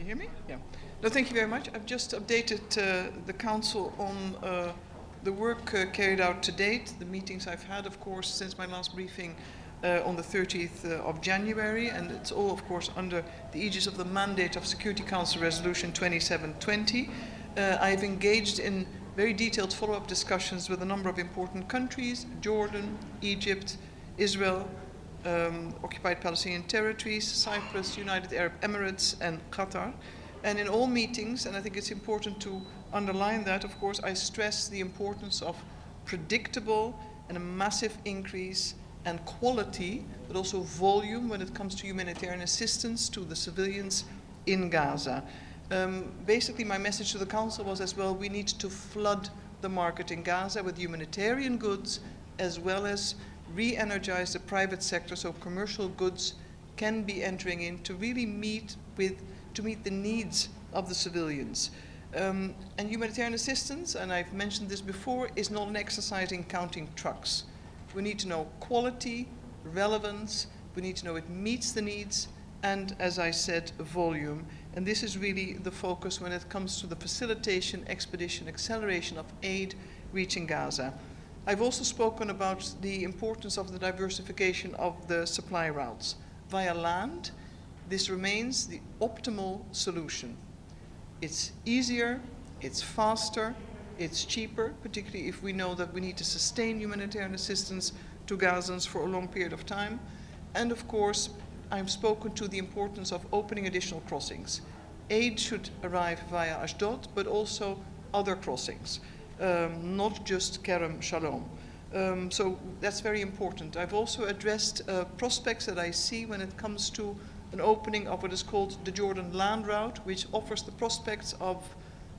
hear me? Yeah. No, thank you very much. I've just updated the Council on the work carried out to date, the meetings I've had, of course, since my last briefing on the 30th of January, and it's all, of course, under the aegis of the mandate of Security Council Resolution 2720. I've engaged in very detailed follow-up discussions with a number of important countries: Jordan, Egypt, Israel, occupied Palestinian territories, Cyprus, United Arab Emirates, and Qatar. And in all meetings, and I think it's important to underline that, of course, I stress the importance of predictable and a massive increase and quality, but also volume when it comes to humanitarian assistance to the civilians in Gaza. Basically, my message to the Council was as well, we need to flood the market in Gaza with humanitarian goods, as well as re-energize the private sector so commercial goods can be entering in to really meet the needs of the civilians. And humanitarian assistance, and I've mentioned this before, is not an exercise in counting trucks. We need to know quality, relevance, we need to know it meets the needs, and, as I said, volume. And this is really the focus when it comes to the facilitation, expedition, acceleration of aid reaching Gaza. I've also spoken about the importance of the diversification of the supply routes. Via land, this remains the optimal solution. It's easier, it's faster, it's cheaper, particularly if we know that we need to sustain humanitarian assistance to Gazans for a long period of time. And of course, I've spoken to the importance of opening additional crossings. Aid should arrive via Ashdod, but also other crossings, not just Kerem Shalom. So that's very important. I've also addressed prospects that I see when it comes to an opening of what is called the Jordan land route, which offers the prospects of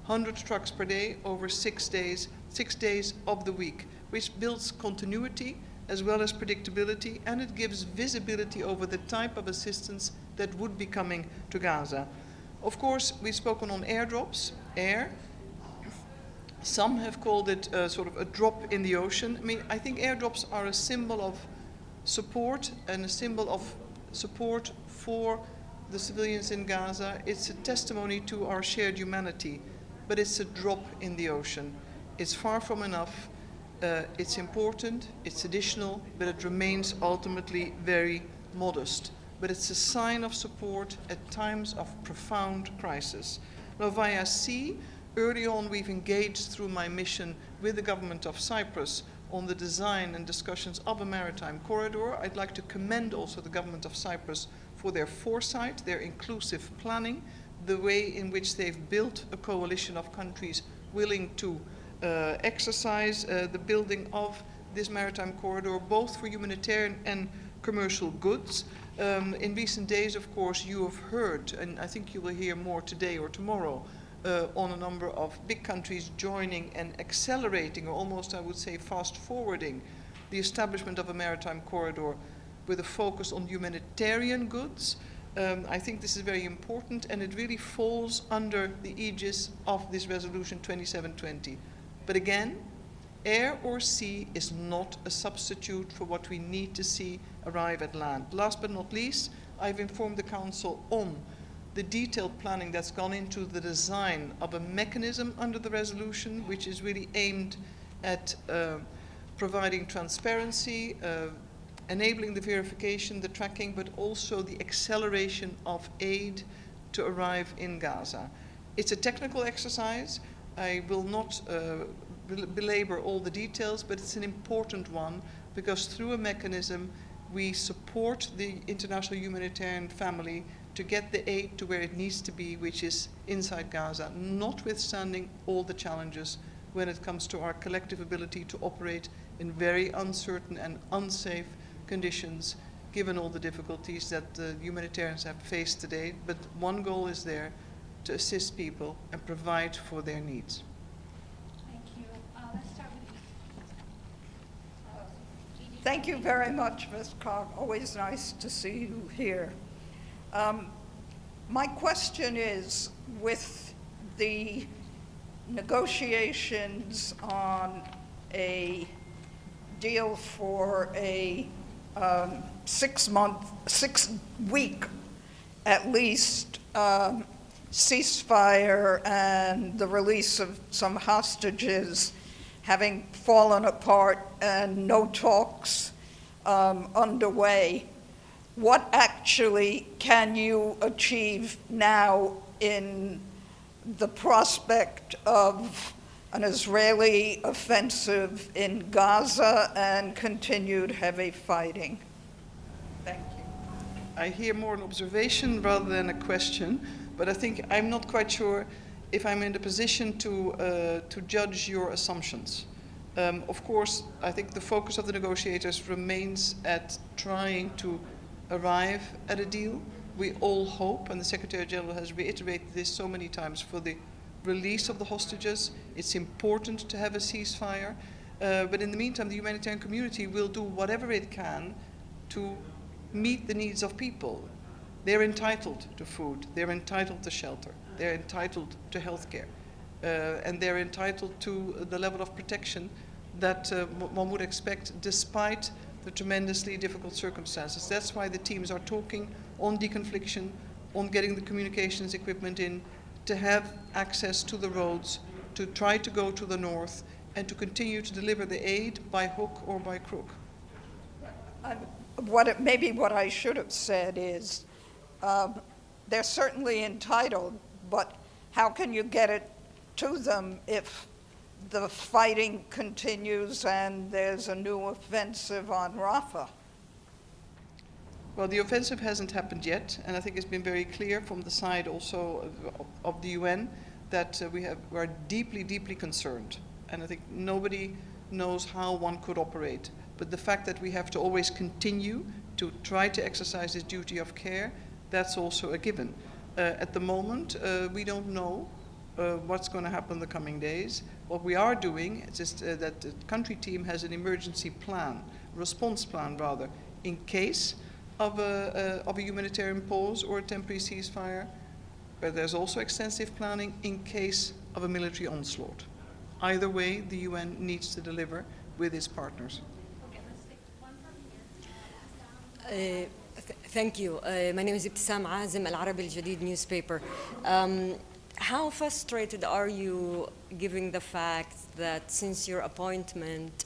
100 trucks per day over 6 days of the week, which builds continuity as well as predictability, and it gives visibility over the type of assistance that would be coming to Gaza. Of course, we've spoken on airdrops, air. Some have called it sort of a drop in the ocean. I mean, I think airdrops are a symbol of support and a symbol of support for the civilians in Gaza. It's a testimony to our shared humanity, but it's a drop in the ocean. It's far from enough. It's important, it's additional, but it remains ultimately very modest. But it's a sign of support at times of profound crisis. Now, via sea, early on we've engaged through my mission with the government of Cyprus on the design and discussions of a maritime corridor. I'd like to commend also the government of Cyprus for their foresight, their inclusive planning, the way in which they've built a coalition of countries willing to exercise the building of this maritime corridor, both for humanitarian and commercial goods. In recent days, of course, you have heard, and I think you will hear more today or tomorrow, on a number of big countries joining and accelerating, or almost, I would say, fast-forwarding the establishment of a maritime corridor with a focus on humanitarian goods. I think this is very important, and it really falls under the aegis of this resolution 2720. But again, air or sea is not a substitute for what we need to see arrive at land. Last but not least, I've informed the Council on the detailed planning that's gone into the design of a mechanism under the resolution, which is really aimed at providing transparency, enabling the verification, the tracking, but also the acceleration of aid to arrive in Gaza. It's a technical exercise. I will not belabor all the details, but it's an important one because through a mechanism we support the international humanitarian family to get the aid to where it needs to be, which is inside Gaza, notwithstanding all the challenges when it comes to our collective ability to operate in very uncertain and unsafe conditions, given all the difficulties that the humanitarians have faced today. But one goal is there, to assist people and provide for their needs. Thank you. Let's start with Thank you very much, Ms. Kaag. Always nice to see you here. My question is, with the negotiations on a deal for a 6 week, at least, ceasefire and the release of some hostages having fallen apart and no talks underway, what actually can you achieve now in the prospect of an Israeli offensive in Gaza and continued heavy fighting? Thank you. I hear more an observation rather than a question, but I think I'm not quite sure if I'm in the position to judge your assumptions. Of course, I think the focus of the negotiators remains at trying to arrive at a deal. We all hope, and the Secretary General has reiterated this so many times, for the release of the hostages. It's important to have a ceasefire, but in the meantime, the humanitarian community will do whatever it can to meet the needs of people. They're entitled to food, they're entitled to shelter, they're entitled to health care, and they're entitled to the level of protection that one would expect despite the tremendously difficult circumstances. That's why the teams are talking on deconfliction, on getting the communications equipment in, to have access to the roads, to try to go to the north, and to continue to deliver the aid by hook or by crook. Maybe what I should have said is they're certainly entitled, but how can you get it to them if the fighting continues and there's a new offensive on Rafah? Well, the offensive hasn't happened yet, and I think it's been very clear from the side also of the UN that we are deeply, deeply concerned. And I think nobody knows how one could operate. But the fact that we have to always continue to try to exercise this duty of care, that's also a given. At the moment, we don't know what's going to happen in the coming days. What we are doing is just, that the country team has an emergency plan, response plan rather, in case of a humanitarian pause or a temporary ceasefire. But there's also extensive planning in case of a military onslaught. Either way, the UN needs to deliver with its partners. Okay, let's take one from here. Thank you. My name is Ibtisam Azim, Al Arabi Al Jadid newspaper. How frustrated are you given the fact that since your appointment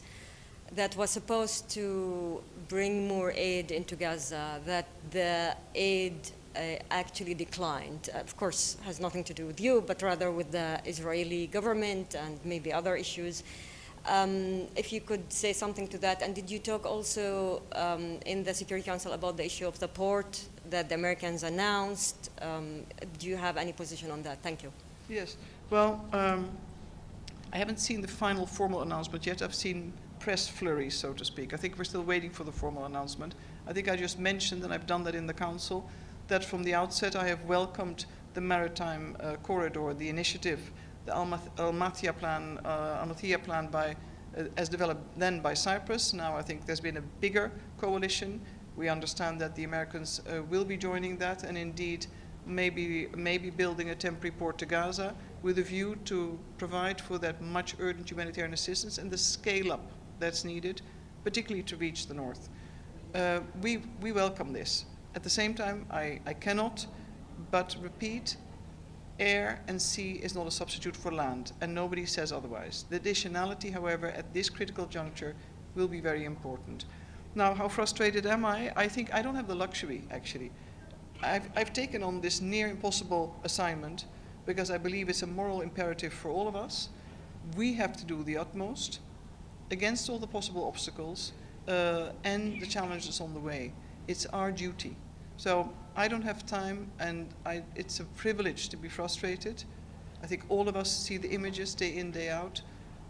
that was supposed to bring more aid into Gaza, that the aid actually declined? Of course, has nothing to do with you, but rather with the Israeli government and maybe other issues. If you could say something to that. And did you talk also in the Security Council about the issue of the port that the Americans announced? Do you have any position on that? Thank you. Yes. Well, I haven't seen the final formal announcement yet. I've seen press flurries, so to speak. I think we're still waiting for the formal announcement. I think I just mentioned, and I've done that in the Council, that from the outset I have welcomed the maritime corridor, the initiative, the Almatia plan as developed then by Cyprus. Now I think there's been a bigger coalition. We understand that the Americans will be joining that, and indeed maybe building a temporary port to Gaza with a view to provide for that much urgent humanitarian assistance and the scale up that's needed, particularly to reach the north. We welcome this. At the same time, I cannot but repeat, air and sea is not a substitute for land, and nobody says otherwise. The additionality, however, at this critical juncture will be very important. Now, how frustrated am I? I think I don't have the luxury, actually. I've taken on this near impossible assignment because I believe it's a moral imperative for all of us. We have to do the utmost against all the possible obstacles and the challenges on the way. It's our duty. So I don't have time, and it's a privilege to be frustrated. I think all of us see the images day in, day out.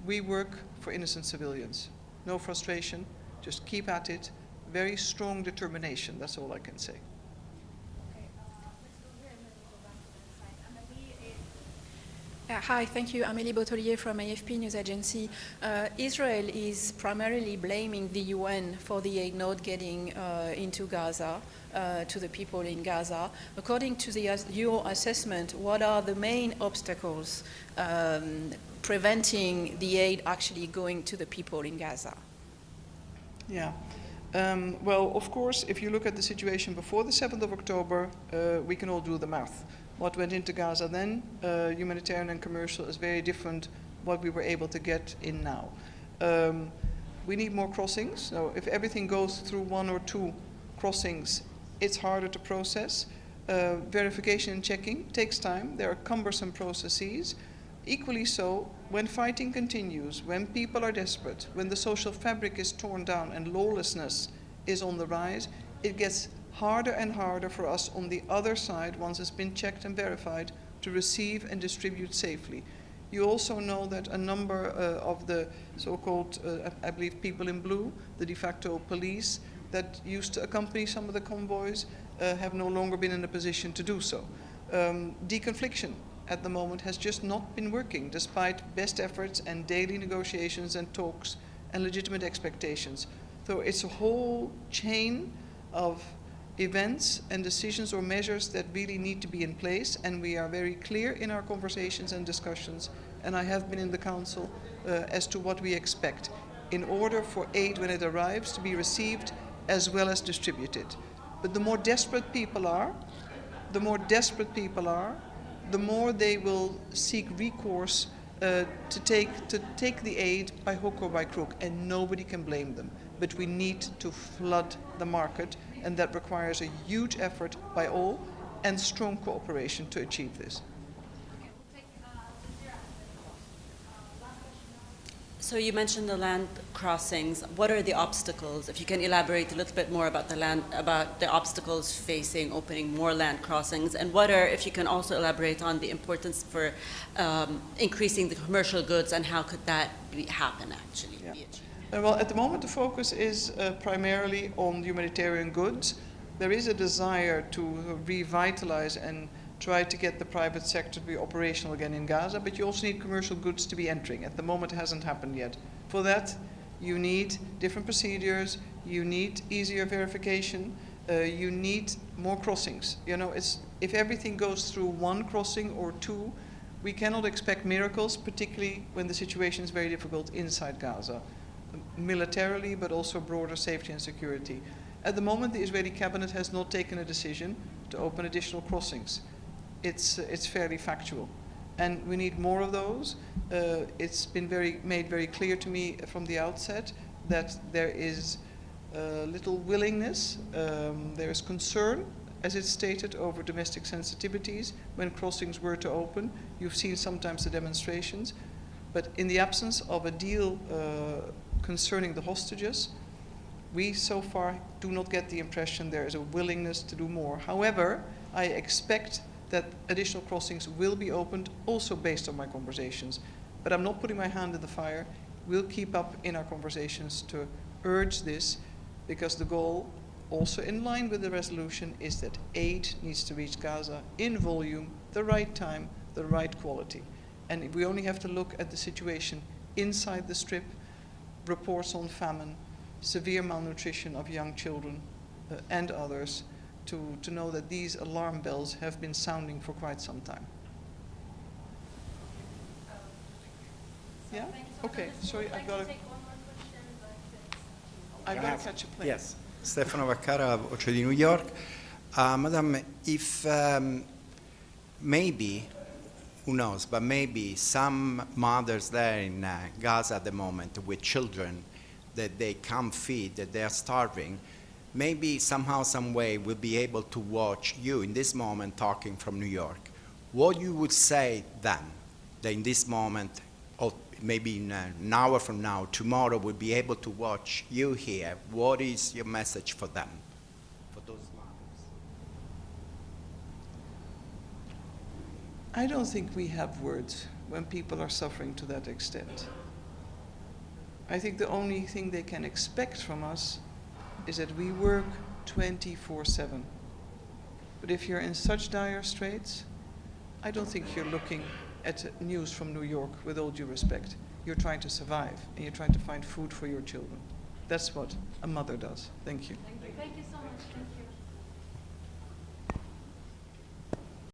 We work for innocent civilians. No frustration, just keep at it. Very strong determination, that's all I can say. Okay, let's go here and then we'll go back to the side. Amélie. Hi, thank you. Amélie Botelier from AFP News Agency. Israel is primarily blaming the UN for the aid not getting into Gaza, to the people in Gaza. According to your assessment, what are the main obstacles preventing the aid actually going to the people in Gaza? Yeah. Well, of course, if you look at the situation before the 7th of October, we can all do the math. What went into Gaza then, humanitarian and commercial, is very different what we were able to get in now. We need more crossings. So if everything goes through 1 or 2 crossings, it's harder to process. Verification and checking takes time. There are cumbersome processes. Equally so, when fighting continues, when people are desperate, when the social fabric is torn down and lawlessness is on the rise, it gets harder and harder for us on the other side, once it's been checked and verified, to receive and distribute safely. You also know that a number of the so-called, I believe, people in blue, the de facto police that used to accompany some of the convoys, have no longer been in a position to do so. Deconfliction at the moment has just not been working, despite best efforts and daily negotiations and talks and legitimate expectations. So it's a whole chain of events and decisions or measures that really need to be in place, and we are very clear in our conversations and discussions, and I have been in the Council as to what we expect in order for aid when it arrives to be received as well as distributed. But the more desperate people are, the more they will seek recourse to take the aid by hook or by crook, and nobody can blame them. But we need to flood the market, and that requires a huge effort by all and strong cooperation to achieve this. Okay, we'll take Zira. Last question. So you mentioned the land crossings. What are the obstacles? If you can elaborate a little bit more about the obstacles facing opening more land crossings, and if you can also elaborate on the importance for increasing the commercial goods, and how could that happen actually? Yeah. Well, at the moment the focus is primarily on humanitarian goods. There is a desire to revitalize and try to get the private sector to be operational again in Gaza, but you also need commercial goods to be entering. At the moment it hasn't happened yet. For that you need different procedures, you need easier verification, you need more crossings. You know, if everything goes through 1 crossing or 2, we cannot expect miracles, particularly when the situation is very difficult inside Gaza, militarily, but also broader safety and security. At the moment, the Israeli cabinet has not taken a decision to open additional crossings. It's fairly factual, and we need more of those. It's been made very clear to me from the outset that there is little willingness, there is concern, as it's stated, over domestic sensitivities when crossings were to open. You've seen sometimes the demonstrations, but in the absence of a deal concerning the hostages, we so far do not get the impression there is a willingness to do more. However, I expect that additional crossings will be opened, also based on my conversations. But I'm not putting my hand in the fire. We'll keep up in our conversations to urge this, because the goal, also in line with the resolution, is that aid needs to reach Gaza in volume, the right time, the right quality. And we only have to look at the situation inside the Strip, reports on famine, severe malnutrition of young children and others, to know that these alarm bells have been sounding for quite some time. Yeah? Okay, sorry, I've got to catch a plane. Yes, Stefano Vaccara, Voce di New York. Madam, if maybe, who knows, but maybe some mothers there in Gaza at the moment with children that they can't feed, that they are starving, maybe somehow, some way will be able to watch you in this moment talking from New York. What you would say then, that in this moment, or maybe in an hour from now, tomorrow, will be able to watch you here, what is your message for them, for those mothers? I don't think we have words when people are suffering to that extent. I think the only thing they can expect from us is that we work 24/7. But if you're in such dire straits, I don't think you're looking at news from New York, with all due respect. You're trying to survive, and you're trying to find food for your children. That's what a mother does. Thank you. Thank you so much. Thank you.